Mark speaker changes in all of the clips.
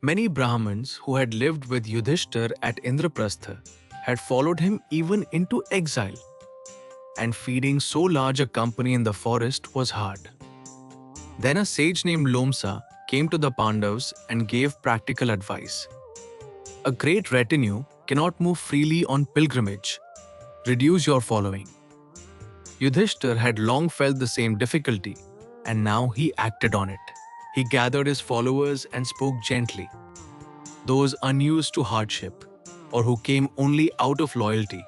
Speaker 1: Many Brahmins who had lived with Yudhishthira at Indraprastha had followed him even into exile, and feeding so large a company in the forest was hard. Then a sage named Lomsa came to the Pandavas and gave practical advice. A great retinue cannot move freely on pilgrimage. Reduce your following. Yudhishthir had long felt the same difficulty, and now he acted on it. He gathered his followers and spoke gently. Those unused to hardship, or who came only out of loyalty,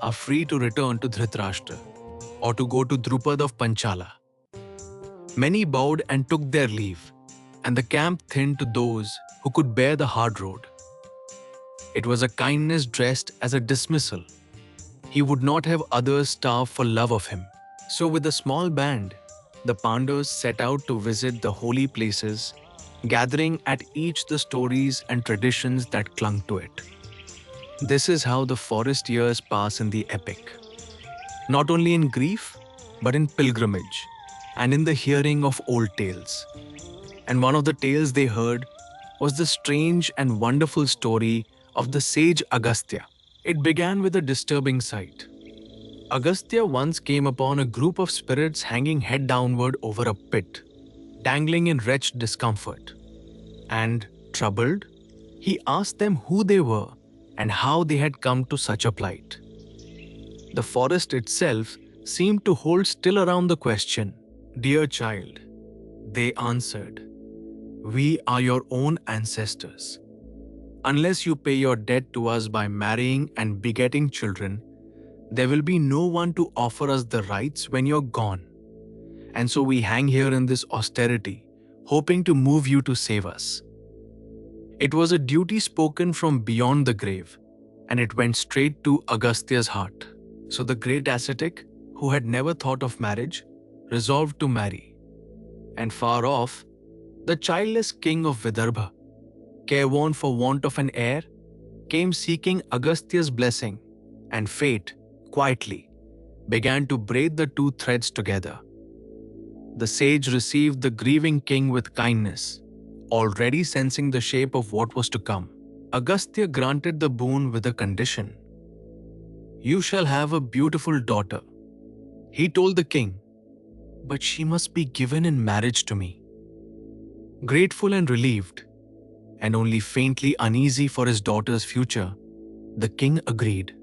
Speaker 1: are free to return to Dhritarashtra or to go to Drupad of Panchala. Many bowed and took their leave, and the camp thinned to those who could bear the hard road. It was a kindness dressed as a dismissal. He would not have others starve for love of him. So, with a small band, the Pandavas set out to visit the holy places, gathering at each the stories and traditions that clung to it. This is how the forest years pass in the epic. Not only in grief, but in pilgrimage and in the hearing of old tales. And one of the tales they heard was the strange and wonderful story of the sage Agastya. It began with a disturbing sight. Agastya once came upon a group of spirits hanging head downward over a pit, dangling in wretched discomfort. And, troubled, he asked them who they were and how they had come to such a plight. The forest itself seemed to hold still around the question. Dear child, they answered, we are your own ancestors. Unless you pay your debt to us by marrying and begetting children, there will be no one to offer us the rites when you're gone. And so we hang here in this austerity, hoping to move you to save us. It was a duty spoken from beyond the grave, and it went straight to Agastya's heart. So the great ascetic, who had never thought of marriage, resolved to marry. And far off, the childless king of Vidarbha, careworn for want of an heir, came seeking Agastya's blessing, and fate, quietly, began to braid the two threads together. The sage received the grieving king with kindness, already sensing the shape of what was to come. Agastya granted the boon with a condition. You shall have a beautiful daughter, he told the king, but she must be given in marriage to me. Grateful and relieved, and only faintly uneasy for his daughter's future, the king agreed.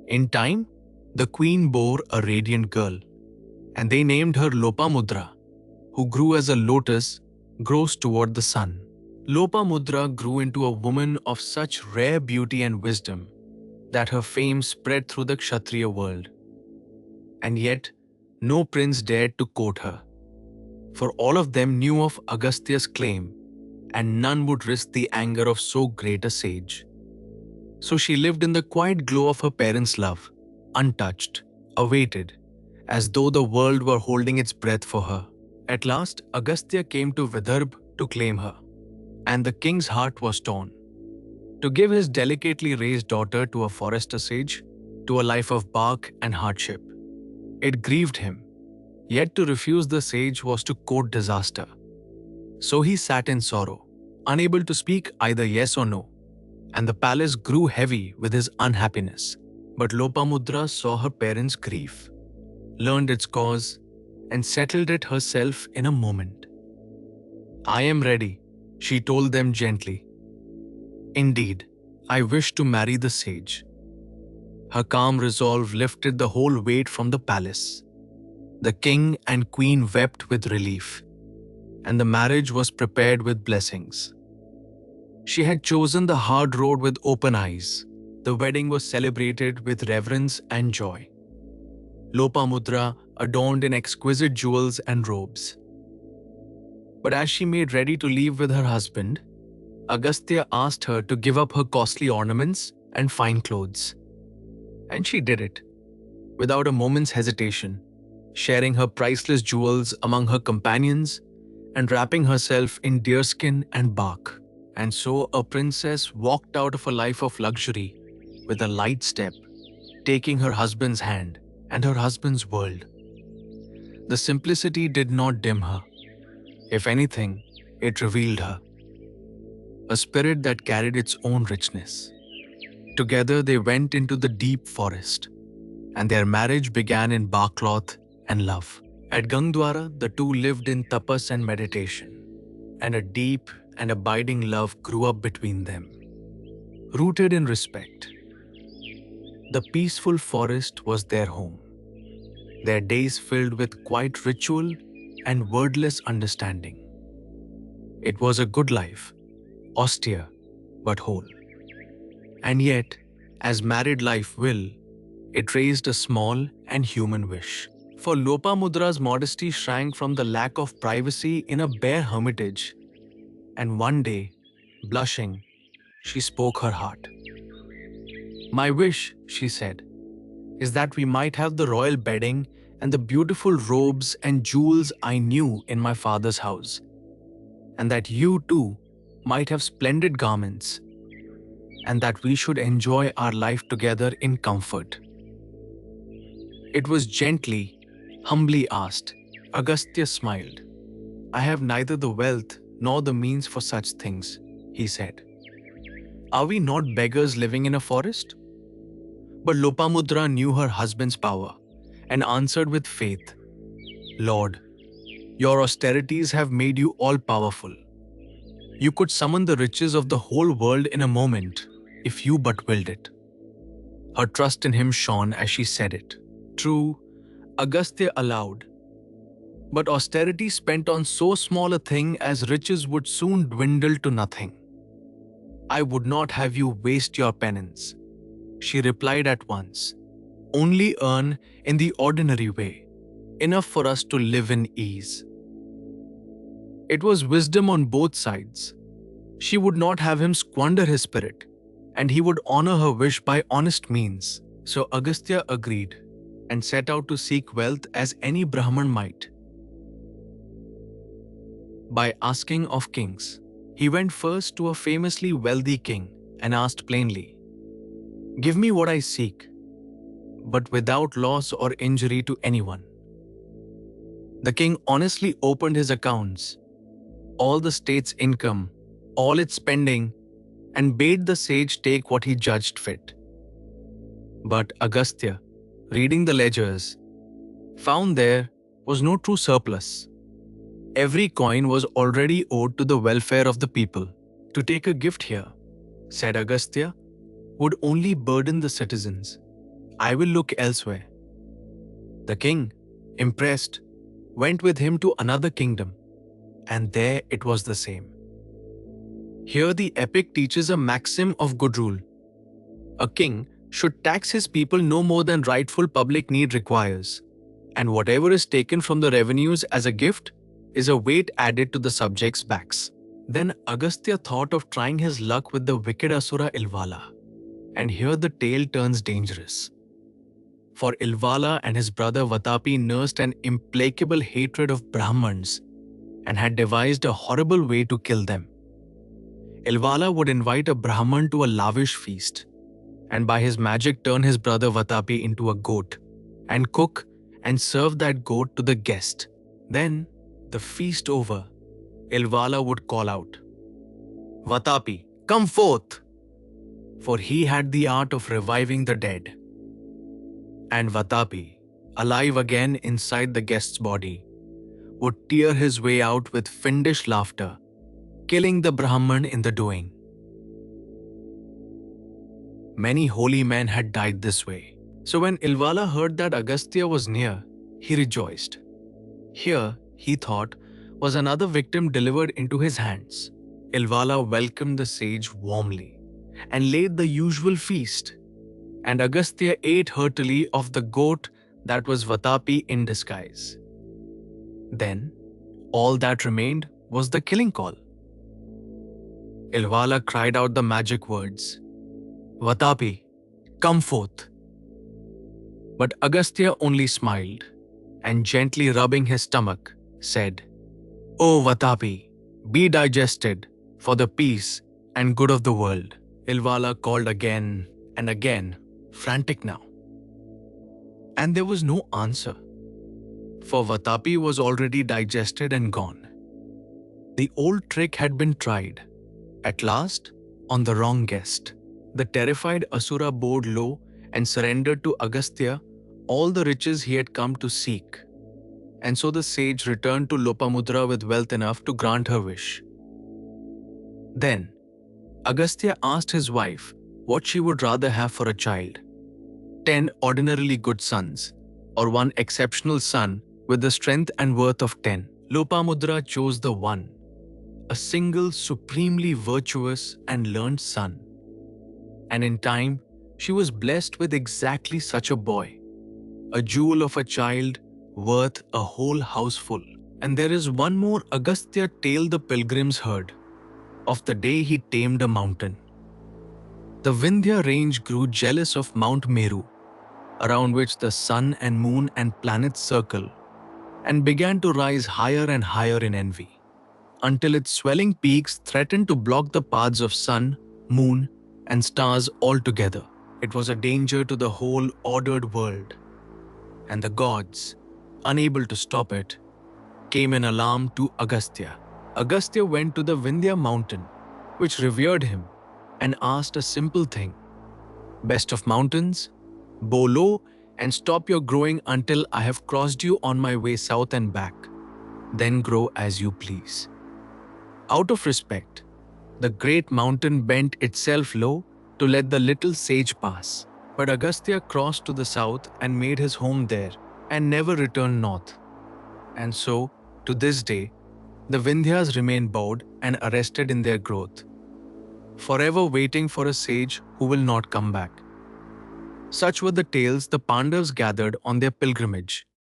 Speaker 1: In time, the queen bore a radiant girl, and they named her Lopamudra, who grew as a lotus grows toward the sun. Lopamudra grew into a woman of such rare beauty and wisdom that her fame spread through the Kshatriya world. And yet, no prince dared to court her, for all of them knew of Agastya's claim, and none would risk the anger of so great a sage. So she lived in the quiet glow of her parents' love, untouched, awaited, as though the world were holding its breath for her. At last, Agastya came to Vidarbha to claim her, and the king's heart was torn. To give his delicately raised daughter to a forester sage, to a life of bark and hardship. It grieved him, yet to refuse the sage was to court disaster. So he sat in sorrow, unable to speak either yes or no, and the palace grew heavy with his unhappiness. But Lopamudra saw her parents' grief, learned its cause, and settled it herself in a moment. I am ready, she told them gently. Indeed, I wish to marry the sage. Her calm resolve lifted the whole weight from the palace. The king and queen wept with relief, and the marriage was prepared with blessings. She had chosen the hard road with open eyes. The wedding was celebrated with reverence and joy. Lopamudra adorned in exquisite jewels and robes. But as she made ready to leave with her husband, Agastya asked her to give up her costly ornaments and fine clothes. And she did it, without a moment's hesitation, sharing her priceless jewels among her companions and wrapping herself in deerskin and bark. And so a princess walked out of a life of luxury with a light step, taking her husband's hand and her husband's world. The simplicity did not dim her. If anything, it revealed her. a spirit that carried its own richness. Together they went into the deep forest, and their marriage began in barkcloth and love. At Gangadwara, the two lived in tapas and meditation, and a deep and abiding love grew up between them, rooted in respect. The peaceful forest was their home, their days filled with quiet ritual and wordless understanding. It was a good life, austere but whole. And yet, as married life will, it raised a small and human wish. For Lopamudra's modesty shrank from the lack of privacy in a bare hermitage, and one day, blushing, she spoke her heart. "My wish," she said, "is that we might have the royal bedding and the beautiful robes and jewels I knew in my father's house, and that you too might have splendid garments, and that we should enjoy our life together in comfort." It was gently, humbly asked. Agastya smiled. "I have neither the wealth nor the means for such things," he said. "Are we not beggars living in a forest?" But Lopamudra knew her husband's power and answered with faith, "Lord, your austerities have made you all-powerful. You could summon the riches of the whole world in a moment if you but willed it." Her trust in him shone as she said it. True, Agastya allowed, but austerity spent on so small a thing as riches would soon dwindle to nothing. "I would not have you waste your penance," she replied at once. "Only earn in the ordinary way, enough for us to live in ease." It was wisdom on both sides. She would not have him squander his spirit, and he would honor her wish by honest means. So Agastya agreed and set out to seek wealth as any Brahman might. By asking of kings, he went first to a famously wealthy king and asked plainly, "Give me what I seek, but without loss or injury to anyone." The king honestly opened his accounts, all the state's income, all its spending, and bade the sage take what he judged fit. But Agastya, reading the ledgers, found there was no true surplus. Every coin was already owed to the welfare of the people. "To take a gift here," said Agastya, "would only burden the citizens. I will look elsewhere." The king, impressed, went with him to another kingdom, and there it was the same. Here the epic teaches a maxim of good rule. A king should tax his people no more than rightful public need requires, and whatever is taken from the revenues as a gift is a weight added to the subjects' backs. Then Agastya thought of trying his luck with the wicked asura Ilvala, and here the tale turns dangerous. For Ilvala and his brother Vatapi nursed an implacable hatred of Brahmans and had devised a horrible way to kill them. Ilvala would invite a Brahman to a lavish feast, and by his magic turn his brother Vatapi into a goat, and cook and serve that goat to the guest. Then, the feast over, Ilvala would call out, "Vatapi, come forth!" For he had the art of reviving the dead. And Vatapi, alive again inside the guest's body, would tear his way out with fiendish laughter, killing the Brahman in the doing. Many holy men had died this way. So when Ilvala heard that Agastya was near, he rejoiced. Here, he thought, was another victim delivered into his hands. Ilvala welcomed the sage warmly and laid the usual feast, and Agastya ate heartily of the goat that was Vatapi in disguise. Then, all that remained was the killing call. Ilvala cried out the magic words, "Vatapi, come forth." But Agastya only smiled, and gently rubbing his stomach, said, "O Vatapi, be digested for the peace and good of the world." Ilvala called again and again, frantic now. And there was no answer, for Vatapi was already digested and gone. The old trick had been tried, At last, on the wrong guest, the terrified Asura bowed low and surrendered to Agastya all the riches he had come to seek. And so the sage returned to Lopamudra with wealth enough to grant her wish. Then, Agastya asked his wife what she would rather have for a child: 10 ordinarily good sons, or one exceptional son with the strength and worth of 10. Lopamudra chose the one, a single supremely virtuous and learned son. And in time, she was blessed with exactly such a boy, a jewel of a child worth a whole houseful. And there is one more Agastya tale the pilgrims heard, of the day he tamed a mountain. The Vindhya range grew jealous of Mount Meru, around which the sun and moon and planets circle, and began to rise higher and higher in envy, until its swelling peaks threatened to block the paths of sun, moon, and stars altogether. It was a danger to the whole ordered world, and the gods, unable to stop it, came in alarm to Agastya. Agastya went to the Vindhya mountain, which revered him, and asked a simple thing: "Best of mountains, bow low and stop your growing until I have crossed you on my way south and back. Then grow as you please." Out of respect, the great mountain bent itself low to let the little sage pass. But Agastya crossed to the south and made his home there, and never returned north. And so, to this day, the Vindhyas remain bowed and arrested in their growth, forever waiting for a sage who will not come back. Such were the tales the Pandavas gathered on their pilgrimage,